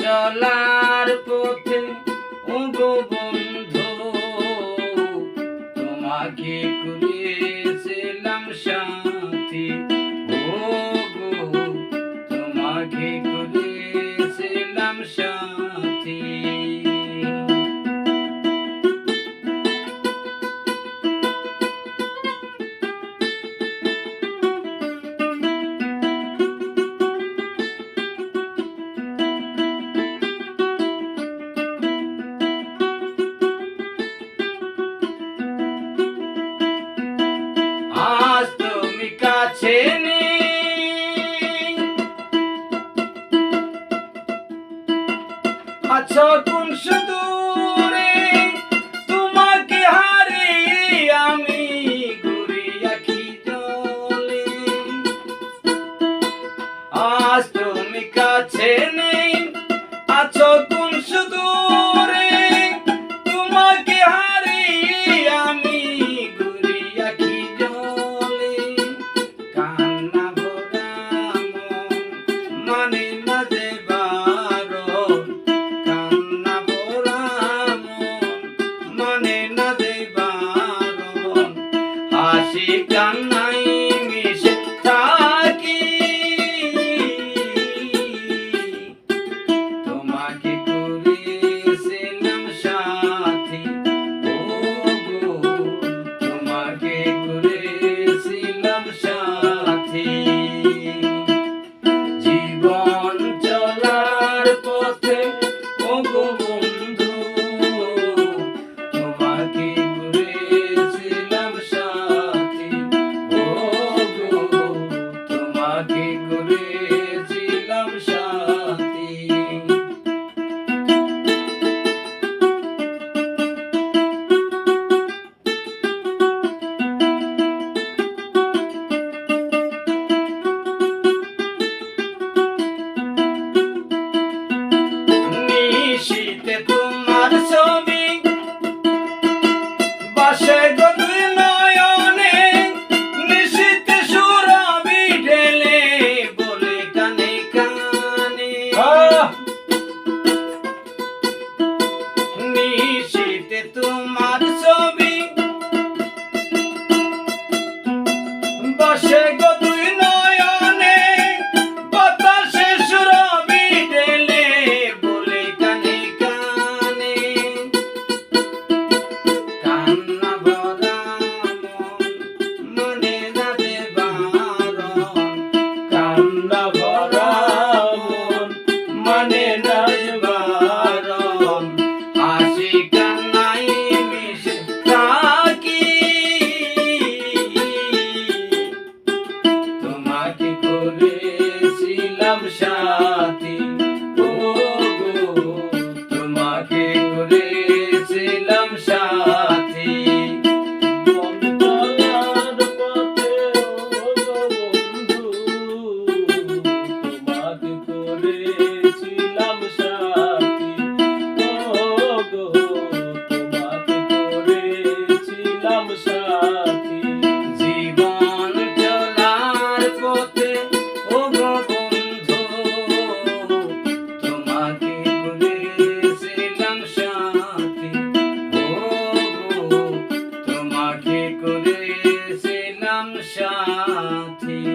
চলার পথে ওগো বন্ধু তোমাকে করেছিলাম সাথী, ওগো তোমাকে করেছিলাম সাথী। আজ তুমি কাছে নেই, আছো কোন সুদূরে, তোমাকে হারিয়ে আমি ঘুরি আঁখি জলে। আজ তুমি কাছে নেই, আছো কোন সুদূরে, তোমাকে হারিয়ে আমি ঘুরি আঁখি জলে। কান্না ভরা মন মানে না যে বারণ, কান্না ভরা মন মানে না যে বারণ, হাসি কান্নাই মিশে থাকি। তোমাকে করেছিলাম সাথী, ওগো তোমাকে করেছিলাম সাথী। জীবন চলার পথে ওগো বন্ধু তোমাকে করেছিলাম সাথী, ওগো তোমাকে করেছিলাম সাথী। নিশীথে তোমার ছবি বাসে গো দুই নয়নে, নিশীথে সুরভি ঢেলে বলে কানে কানে। নিশীথে তোমার ছবি বাসে গো দুই নয়নে, বাতাসে সুরভি ঢেলে বলে কানে কানে। কান্না ভরা মন মনে না যে বারণ, কান্না ভরা মন মানে না যে বারণ, হাসি কান্নাই মিশে থাকি। তোমাকে করেছিলাম সাথী।